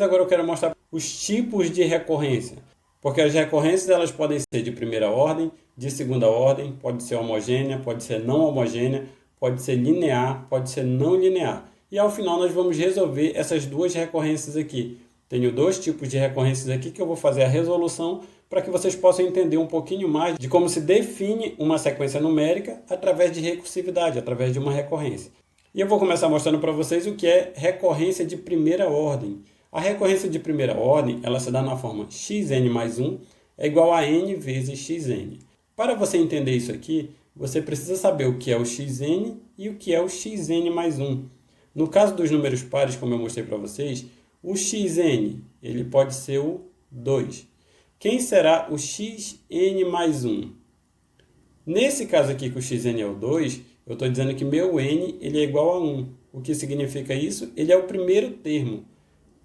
Agora eu quero mostrar os tipos de recorrência, porque as recorrências elas podem ser de primeira ordem, de segunda ordem, pode ser homogênea, pode ser não homogênea, pode ser linear, pode ser não linear. E ao final nós vamos resolver essas duas recorrências aqui. Tenho dois tipos de recorrências aqui que eu vou fazer a resolução para que vocês possam entender um pouquinho mais de como se define uma sequência numérica através de recursividade, através de uma recorrência. E eu vou começar mostrando para vocês o que é recorrência de primeira ordem. A recorrência de primeira ordem, ela se dá na forma xn mais 1 é igual a n vezes xn. Para você entender isso aqui, você precisa saber o que é o xn e o que é o xn mais 1. No caso dos números pares, como eu mostrei para vocês, o xn ele pode ser o 2. Quem será o xn mais 1? Nesse caso aqui que o xn é o 2, eu estou dizendo que meu n ele é igual a 1. O que significa isso? Ele é o primeiro termo.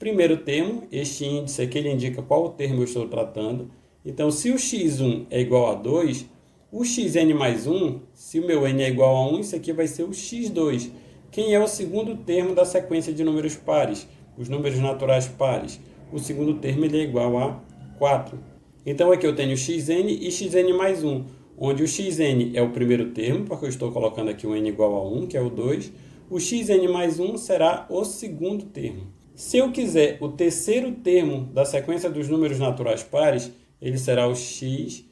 Primeiro termo, este índice aqui ele indica qual termo eu estou tratando. Então, se o x1 é igual a 2, o xn mais 1, se o meu n é igual a 1, isso aqui vai ser o x2. Quem é o segundo termo da sequência de números pares? Os números naturais pares. O segundo termo ele é igual a 4. Então, aqui eu tenho xn e xn mais 1, onde o xn é o primeiro termo, porque eu estou colocando aqui o n igual a 1, que é o 2. O xn mais 1 será o segundo termo. Se eu quiser o terceiro termo da sequência dos números naturais pares, ele será o xn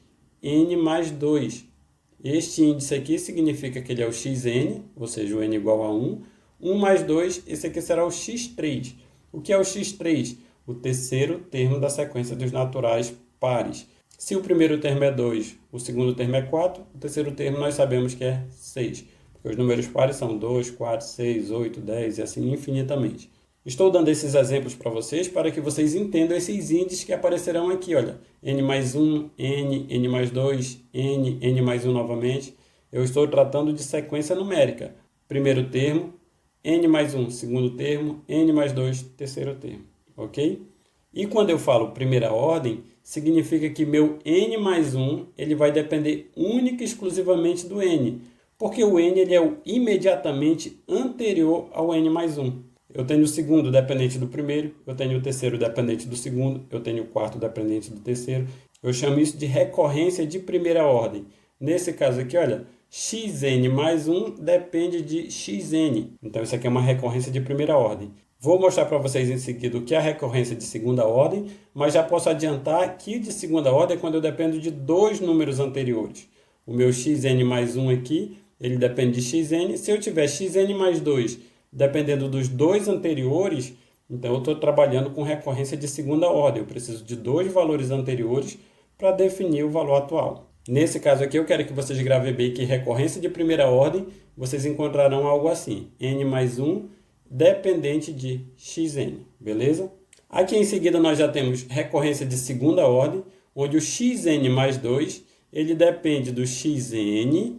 mais 2. Este índice aqui significa que ele é o xn, ou seja, o n igual a 1. 1 mais 2, esse aqui será o x3. O que é o x3? O terceiro termo da sequência dos naturais pares. Se o primeiro termo é 2, o segundo termo é 4, o terceiro termo nós sabemos que é 6. Porque os números pares são 2, 4, 6, 8, 10 e assim infinitamente. Estou dando esses exemplos para vocês para que vocês entendam esses índices que aparecerão aqui. Olha, n mais 1, n mais 2, n mais 1 novamente. Eu estou tratando de sequência numérica. Primeiro termo, n mais 1, segundo termo, n mais 2, terceiro termo. Ok? E quando eu falo primeira ordem, significa que meu n mais 1 ele vai depender única e exclusivamente do n. Porque o n ele é o imediatamente anterior ao n mais 1. Eu tenho o segundo dependente do primeiro, eu tenho o terceiro dependente do segundo, eu tenho o quarto dependente do terceiro. Eu chamo isso de recorrência de primeira ordem. Nesse caso aqui, olha, xn mais 1 depende de xn. Então, isso aqui é uma recorrência de primeira ordem. Vou mostrar para vocês em seguida o que é a recorrência de segunda ordem, mas já posso adiantar que de segunda ordem é quando eu dependo de dois números anteriores. O meu xn mais 1 aqui, ele depende de xn. Se eu tiver xn mais 2 dependendo dos dois anteriores, então eu estou trabalhando com recorrência de segunda ordem. Eu preciso de dois valores anteriores para definir o valor atual. Nesse caso aqui, eu quero que vocês gravem bem que recorrência de primeira ordem, vocês encontrarão algo assim. n mais 1 dependente de xn, beleza? Aqui em seguida nós já temos recorrência de segunda ordem, onde o xn mais 2 ele depende do xn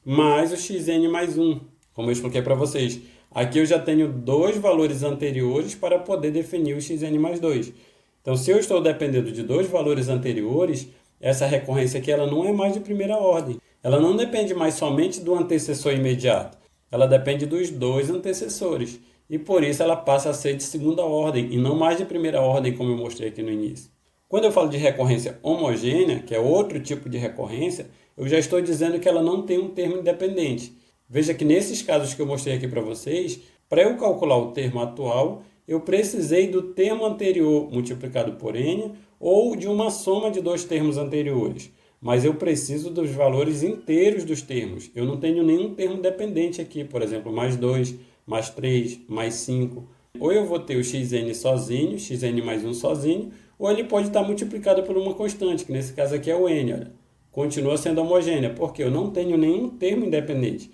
mais o xn mais 1, como eu expliquei para vocês. Aqui eu já tenho dois valores anteriores para poder definir o xn mais 2. Então, se eu estou dependendo de dois valores anteriores, essa recorrência aqui ela não é mais de primeira ordem. Ela não depende mais somente do antecessor imediato. Ela depende dos dois antecessores. E por isso ela passa a ser de segunda ordem e não mais de primeira ordem, como eu mostrei aqui no início. Quando eu falo de recorrência homogênea, que é outro tipo de recorrência, eu já estou dizendo que ela não tem um termo independente. Veja que nesses casos que eu mostrei aqui para vocês, para eu calcular o termo atual, eu precisei do termo anterior multiplicado por n ou de uma soma de dois termos anteriores. Mas eu preciso dos valores inteiros dos termos. Eu não tenho nenhum termo dependente aqui, por exemplo, mais 2, mais 3, mais 5. Ou eu vou ter o xn sozinho, xn mais 1 sozinho, ou ele pode estar multiplicado por uma constante, que nesse caso aqui é o n. Olha. Continua sendo homogênea, porque eu não tenho nenhum termo independente.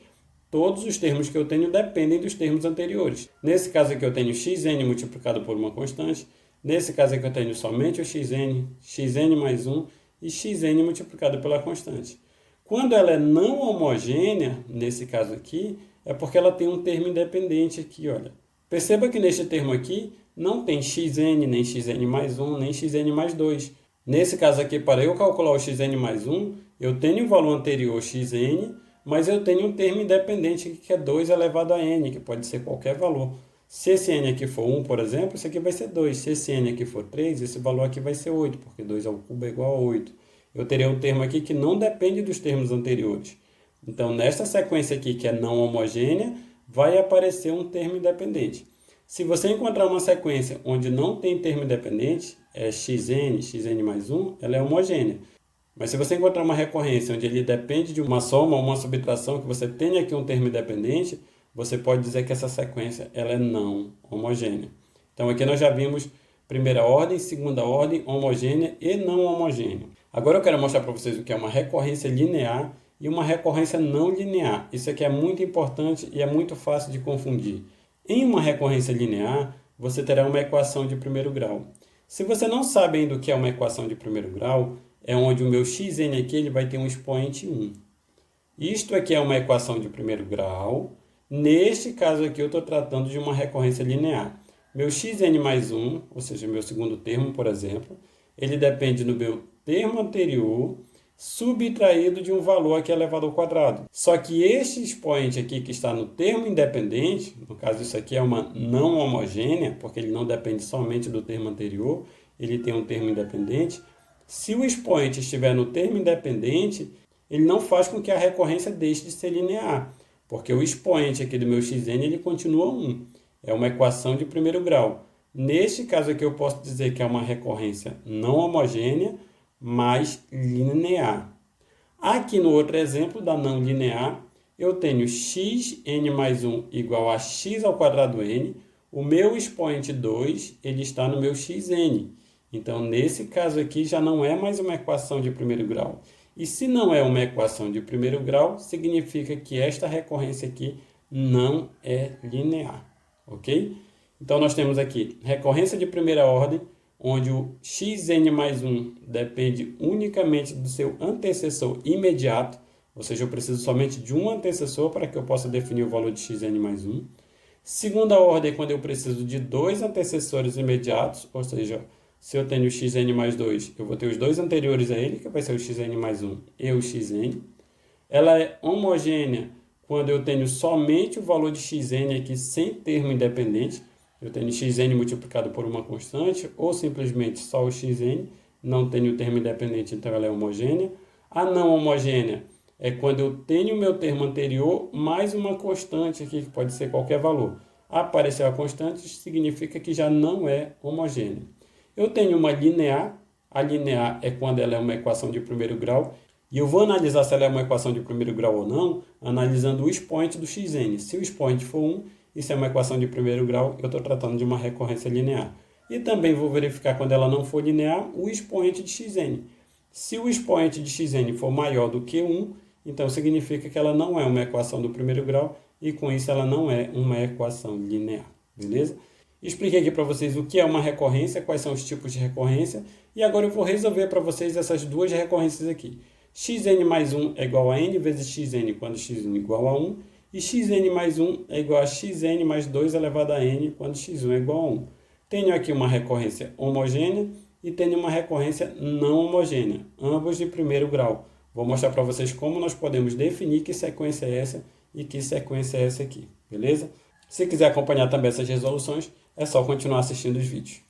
Todos os termos que eu tenho dependem dos termos anteriores. Nesse caso aqui eu tenho xn multiplicado por uma constante. Nesse caso aqui eu tenho somente o xn, xn mais 1 e xn multiplicado pela constante. Quando ela é não homogênea, nesse caso aqui, é porque ela tem um termo independente aqui, olha. Perceba que neste termo aqui não tem xn, nem xn mais 1, nem xn mais 2. Nesse caso aqui, para eu calcular o xn mais 1, eu tenho o valor anterior xn, mas eu tenho um termo independente que é 2 elevado a n, que pode ser qualquer valor. Se esse n aqui for 1, por exemplo, isso aqui vai ser 2. Se esse n aqui for 3, esse valor aqui vai ser 8, porque 2 ao cubo é igual a 8. Eu terei um termo aqui que não depende dos termos anteriores. Então, nesta sequência aqui, que é não homogênea, vai aparecer um termo independente. Se você encontrar uma sequência onde não tem termo independente, é xn mais 1, ela é homogênea. Mas se você encontrar uma recorrência onde ele depende de uma soma ou uma subtração, que você tenha aqui um termo independente, você pode dizer que essa sequência ela é não homogênea. Então aqui nós já vimos primeira ordem, segunda ordem, homogênea e não homogênea. Agora eu quero mostrar para vocês o que é uma recorrência linear e uma recorrência não linear. Isso aqui é muito importante e é muito fácil de confundir. Em uma recorrência linear, você terá uma equação de primeiro grau. Se você não sabe ainda o que é uma equação de primeiro grau, é onde o meu xn aqui ele vai ter um expoente 1. Isto aqui é uma equação de primeiro grau. Neste caso aqui eu estou tratando de uma recorrência linear. Meu xn mais 1, ou seja, meu segundo termo, por exemplo, ele depende do meu termo anterior subtraído de um valor aqui elevado ao quadrado. Só que este expoente aqui que está no termo independente, no caso isso aqui é uma não homogênea, porque ele não depende somente do termo anterior, ele tem um termo independente. Se o expoente estiver no termo independente, ele não faz com que a recorrência deixe de ser linear, porque o expoente aqui do meu xn ele continua 1. É uma equação de primeiro grau. Neste caso aqui eu posso dizer que é uma recorrência não homogênea, mas linear. Aqui no outro exemplo da não linear, eu tenho xn mais 1 igual a x ao quadrado n. O meu expoente 2 ele está no meu xn. Então, nesse caso aqui, já não é mais uma equação de primeiro grau. E se não é uma equação de primeiro grau, significa que esta recorrência aqui não é linear. Ok? Então, nós temos aqui recorrência de primeira ordem, onde o xn mais 1 depende unicamente do seu antecessor imediato, ou seja, eu preciso somente de um antecessor para que eu possa definir o valor de xn mais 1. Segunda ordem é quando eu preciso de dois antecessores imediatos, ou seja, se eu tenho xn mais 2, eu vou ter os dois anteriores a ele, que vai ser o xn mais 1 e o xn. Ela é homogênea quando eu tenho somente o valor de xn aqui sem termo independente. Eu tenho xn multiplicado por uma constante ou simplesmente só o xn, não tenho termo independente, então ela é homogênea. A não homogênea é quando eu tenho o meu termo anterior mais uma constante aqui, que pode ser qualquer valor. Apareceu a constante, significa que já não é homogênea. Eu tenho uma linear. A linear é quando ela é uma equação de primeiro grau. E eu vou analisar se ela é uma equação de primeiro grau ou não, analisando o expoente do xn. Se o expoente for 1, isso é uma equação de primeiro grau, eu estou tratando de uma recorrência linear. E também vou verificar, quando ela não for linear, o expoente de xn. Se o expoente de xn for maior do que 1, então significa que ela não é uma equação do primeiro grau, e com isso ela não é uma equação linear. Beleza? Expliquei aqui para vocês o que é uma recorrência, quais são os tipos de recorrência, e agora eu vou resolver para vocês essas duas recorrências aqui. Xn mais 1 é igual a n vezes xn quando x1 é igual a 1, e xn mais 1 é igual a xn mais 2 elevado a n quando x1 é igual a 1. Tenho aqui uma recorrência homogênea e tenho uma recorrência não homogênea, ambos de primeiro grau. Vou mostrar para vocês como nós podemos definir que sequência é essa e que sequência é essa aqui, beleza? Se quiser acompanhar também essas resoluções, é só continuar assistindo os vídeos.